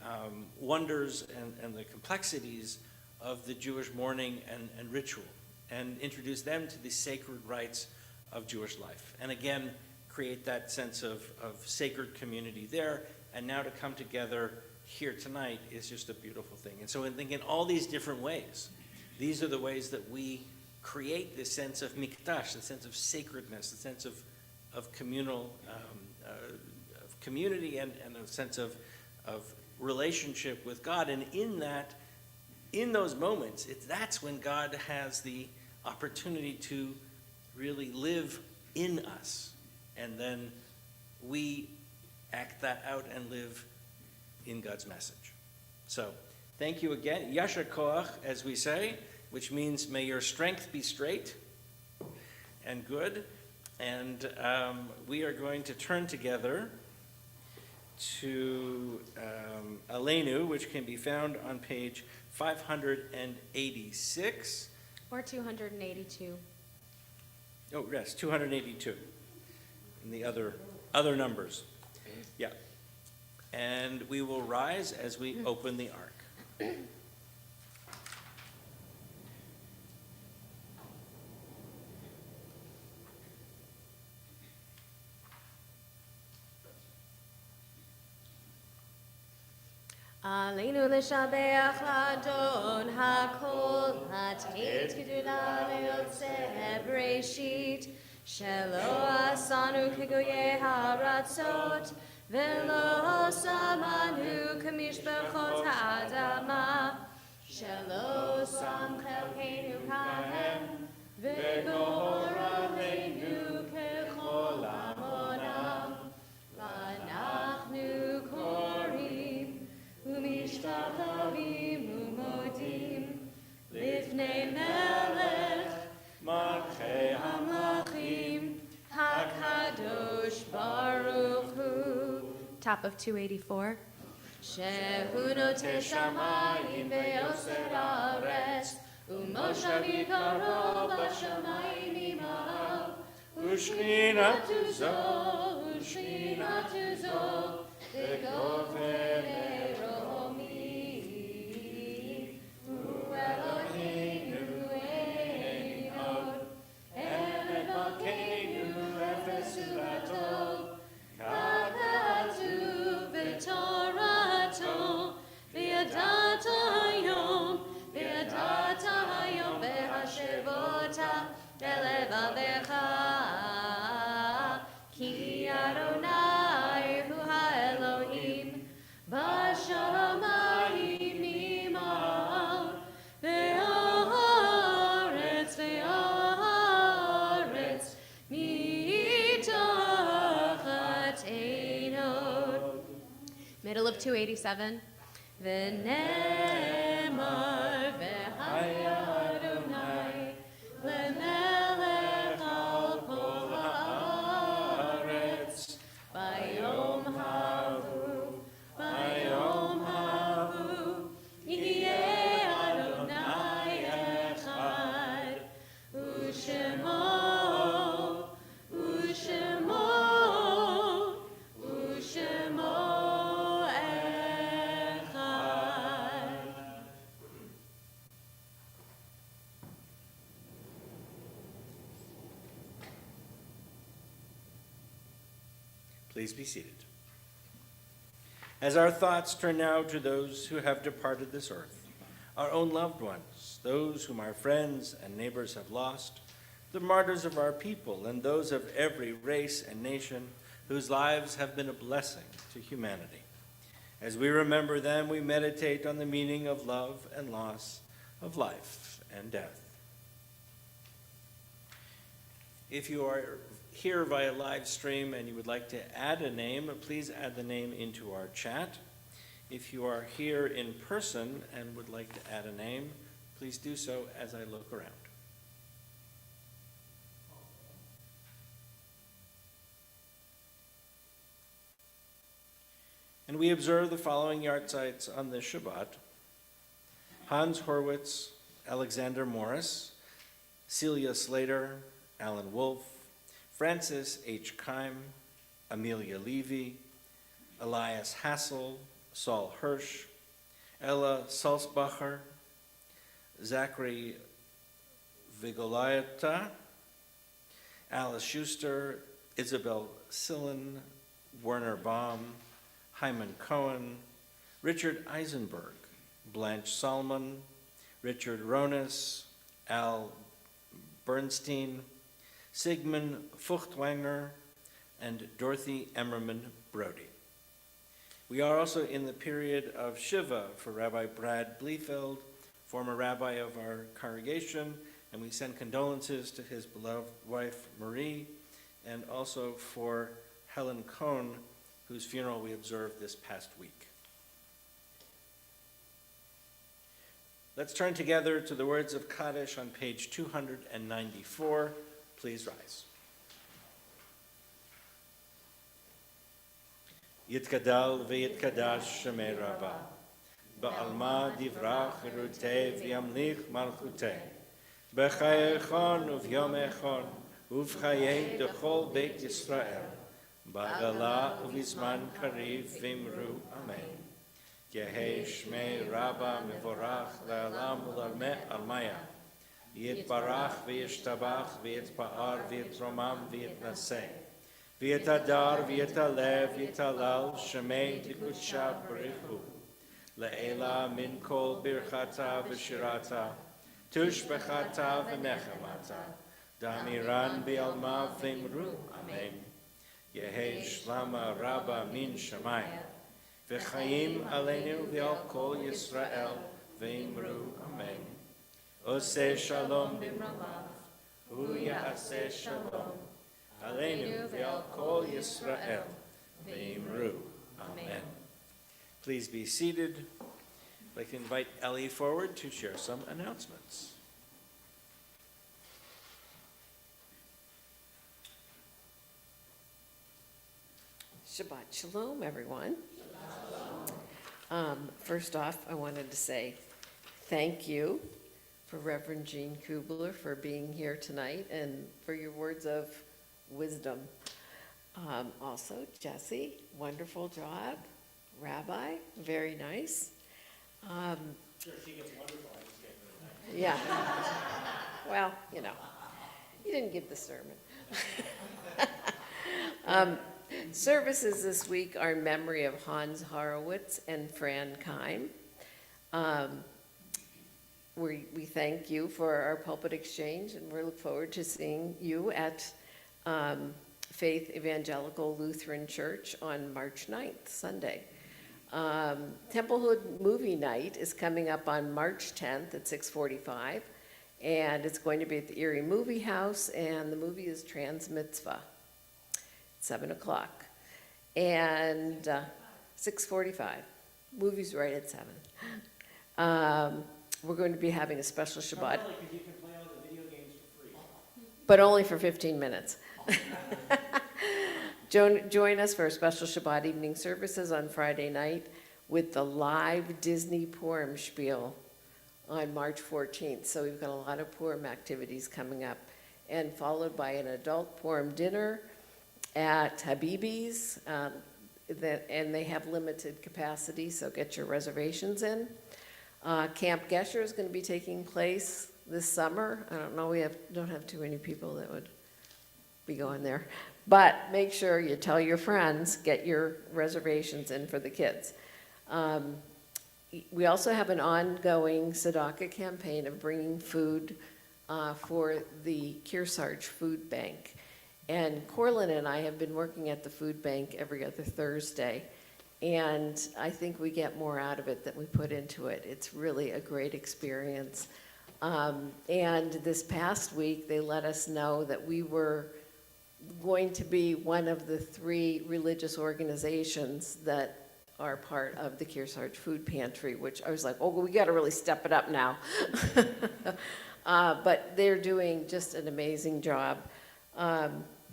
wonders and the complexities of the Jewish mourning and ritual, and introduce them to the sacred rites of Jewish life. And again, create that sense of sacred community there. And now to come together here tonight is just a beautiful thing. And so I think in all these different ways, these are the ways that we create this sense of mikdash, the sense of sacredness, the sense of communal of community and a sense of relationship with God. And in those moments, that's when God has the opportunity to really live in us. And then we act that out and live in God's message. So, thank you again. Yasher koach, as we say, which means may your strength be straight and good. And we are going to turn together to Aleinu, which can be found on page 586. Or 282. Oh, yes, 282. And the other numbers. Yeah. And we will rise as we open the ark. Aleinu l'shabeach l'Adon hakol, hateit gedula le'yotzeh b'reshit, shelo asanu kegoyei haratzot, velo samanu kamishpachot ha'adama, shelo sam chelkeinu kahem, v'gor aleinu kechol amonam, v'anachnu korim, ומשתחווים ומודים לפני מלך מלכי המלכים הקדוש ברוך הוא. Top of 284. שהוא נוטה שמיים ויוסר ארץ ומושב יקרו בשמיים עמם ושכינתו זו וגופר בשמיים ממעל, והארץ והארץ מתחתנו. Middle of 287. ונאמר והיה אדוני למלך על כל הארץ ביום ההוא יהיה אדוני אחד ושמו Please be seated. As our thoughts turn now to those who have departed this earth, our own loved ones, those whom our friends and neighbors have lost, the martyrs of our people, and those of every race and nation whose lives have been a blessing to humanity. As we remember them, we meditate on the meaning of love and loss, of life and death. If you are here via live stream and you would like to add a name, please add the name into our chat. If you are here in person and would like to add a name, please do so as I look around. And we observe the following yahrzeits on this Shabbat: Hans Horwitz, Alexander Morris, Celia Slater, Alan Wolfe, Francis H. Keim, Amelia Levy, Elias Hassel, Saul Hirsch, Ella Salzbacher, Zachary Vigoliata, Alice Schuster, Isabel Sillen, Werner Baum, Hyman Cohen, Richard Eisenberg, Blanche Salmon, Richard Ronis, Al Bernstein, Sigmund Feuchtwanger, and Dorothy Emmerman Brody. We are also in the period of Shiva for Rabbi Brad Bliefeld, former rabbi of our congregation, and we send condolences to his beloved wife Marie, and also for Helen Cohn, whose funeral we observed this past week. Let's turn together to the words of Kaddish on page 294. Please rise. Yitkadal v'yitkadash shemei Rabbah, ba'alma divrach erutei v'yamlich malchutei, b'chayechon uvyom echon, uv'chayei dechol beit Yisrael, ba'gala uv'izman kariv v'imru amen. Yehei shmei Rabbah mevorach le'alam u'larmeh almaya, יתברך וישתבח ויתפאר ויתרומם ויתנשא ויתהדר ויתעלה ויתהלל שמי תקודשה בריחו לעילה מן כל ברכתה ושירתה תושבחתה ונחמתה דאמירן בעלמה ואמרו אמן. יהי שלמה רבה מן שמיים וחיים עלינו ועל כל ישראל ואמרו אמן. עושה שלום במרומיו, הוא יעשה שלום עלינו ועל כל ישראל, ואמרו Amen. Please be seated. I'd like to invite Ellie forward to share some announcements. Shabbat Shalom, everyone. First off, I wanted to say thank you for Reverend Jean Kubler for being here tonight and for your words of wisdom. Also, Jesse, wonderful job. Rabbi, very nice. Sure, she gets wonderful. I just get Yeah. Well, you know, you didn't give the sermon. Services this week are in memory of Hans Horowitz and Fran Keim. We thank you for our pulpit exchange, and we look forward to seeing you at Faith Evangelical Lutheran Church on March 9th, Sunday. Templehood Movie Night is coming up on March 10th at 6:45, and it's going to be at the Erie Movie House, and the movie is Trans Mitzvah, 7 o'clock. And 6:45, movie's right at 7. We're going to be having a special Shabbat, Because you can play all the video games for free. but only for 15 minutes. Join us for a special Shabbat evening services on Friday night with the live Disney Purim spiel on March 14th. So we've got a lot of Purim activities coming up, and followed by an adult Purim dinner at Habibi's, and they have limited capacity, so get your reservations in. Camp Gesher is going to be taking place this summer. I don't know, don't have too many people that would be going there. But make sure you tell your friends, get your reservations in for the kids. We also have an ongoing Tzedakah campaign of bringing food for the Kearsarge Food Bank. And Corlin and I have been working at the food bank every other Thursday, and I think we get more out of it than we put into it. It's really a great experience. And this past week, they let us know that we were going to be one of the 3 religious organizations that are part of the Kearsarge Food Pantry, which I was like, oh, we got to really step it up now. But they're doing just an amazing job.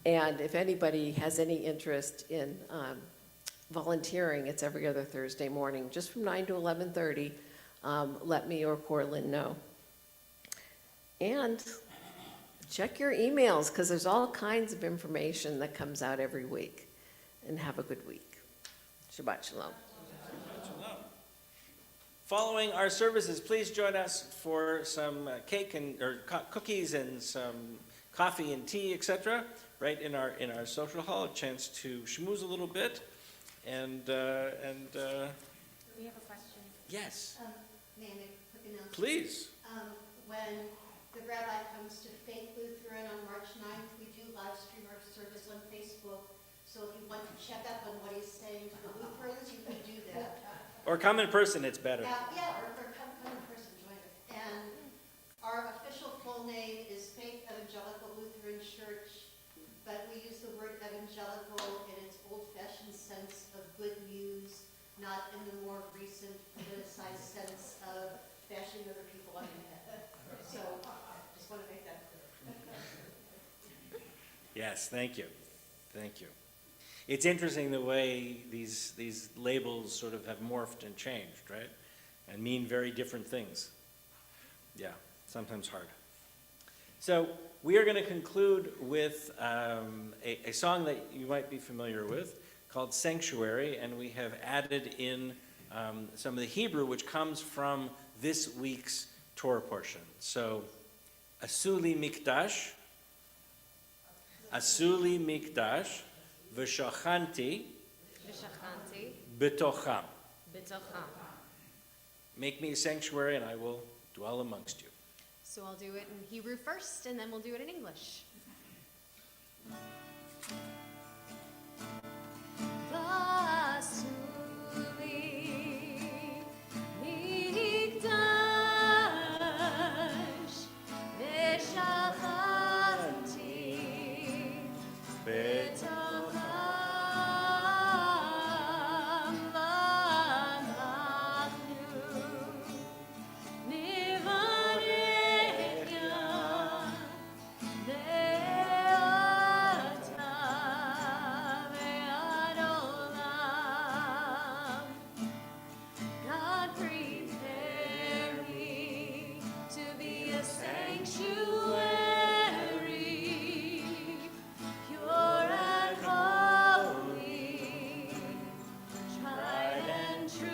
And if anybody has any interest in volunteering, it's every other Thursday morning, just from 9 to 11:30. Let me or Corlin know. And check your emails, because there's all kinds of information that comes out every week. And have a good week. Shabbat Shalom. Following our services, please join us for some cake or cookies and some coffee and tea, etc. Right in our social hall, a chance to schmooze a little bit, and We have a question. yes, May I make a quick announcement? please. When the rabbi comes to Faith Lutheran on March 9th, we do live stream our service on Facebook. So if you want to check up on what he's saying to the Lutherans, you can do that. Or come in person, it's better. Yeah, or come in person, join us. And our official full name is Faith Evangelical Lutheran Church, but we use the word evangelical in its old-fashioned sense of good news, not in the more recent politicized sense of bashing other people on the head. So, just want to make that clear. Yes, thank you, thank you. It's interesting the way these labels sort of have morphed and changed, right? And mean very different things. Yeah, sometimes hard. So we are going to conclude with a song that you might be familiar with called Sanctuary, and we have added in some of the Hebrew, which comes from this week's Torah portion. So, Asuli Mikdash, V'shachanti V'shachanti b'tocham. b'tocham. Make me a sanctuary, and I will dwell amongst you. So I'll do it in Hebrew first, and then we'll do it in English. Vasuli mikdash v'shachanti b'tocham v'anachnu nivarechya ve'ata ve'ad olam. God prepare me to be a sanctuary, pure and holy, tried and true.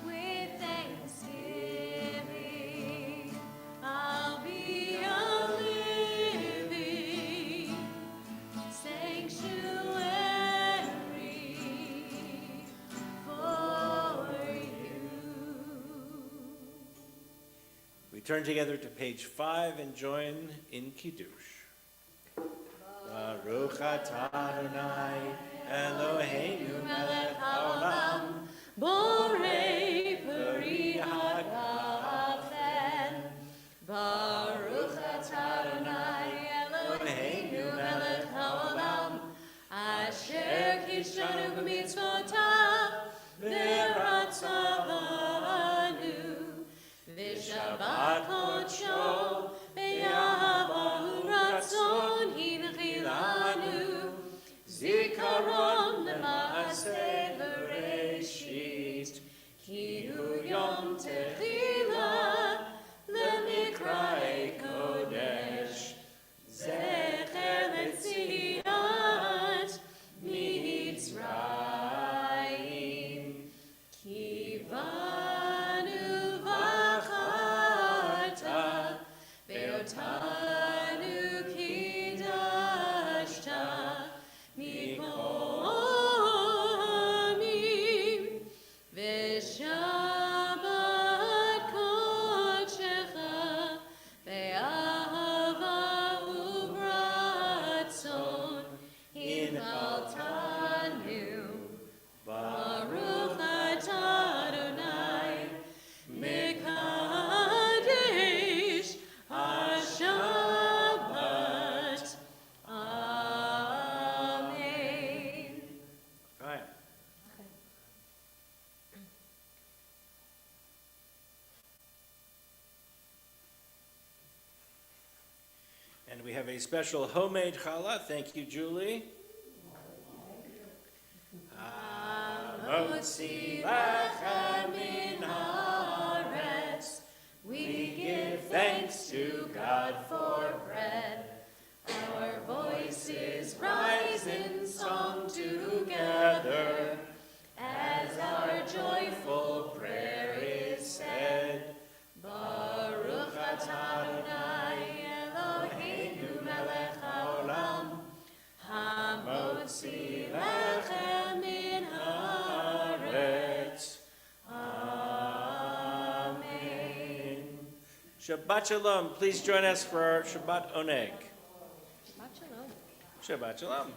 With thanksgiving, I'll be a living sanctuary for you. We turn together to page 5 and join in Kiddush. Baruch atah Adonai Eloheinu ומצוותיו ורצנו, ושבת קודשו באהבה ורצון הנחילנו, זיכרון למעשה בראשית, כי הוא יום תחילה למקראי קודש, זכר לציאת מצרים. כי בנו בחרת ואותנו קידשת מכל העמים, ושבת קודשך באהבה וברצון הנחלתנו. ברוך אתה אדוני מקדש השבת. אמן. Right. And we have a special homemade challah. Thank you, Julie. Hamotzi lechem min haaretz, we give thanks to God for bread. Our voices rise in song together, as our joyful prayer is said. Baruch atah Adonai Eloheinu melech haolam, hamotzi lechem min haaretz. Amen. Shabbat Shalom. Please join us for our Shabbat Oneg. Shabbat shalom. Shabbat Shalom.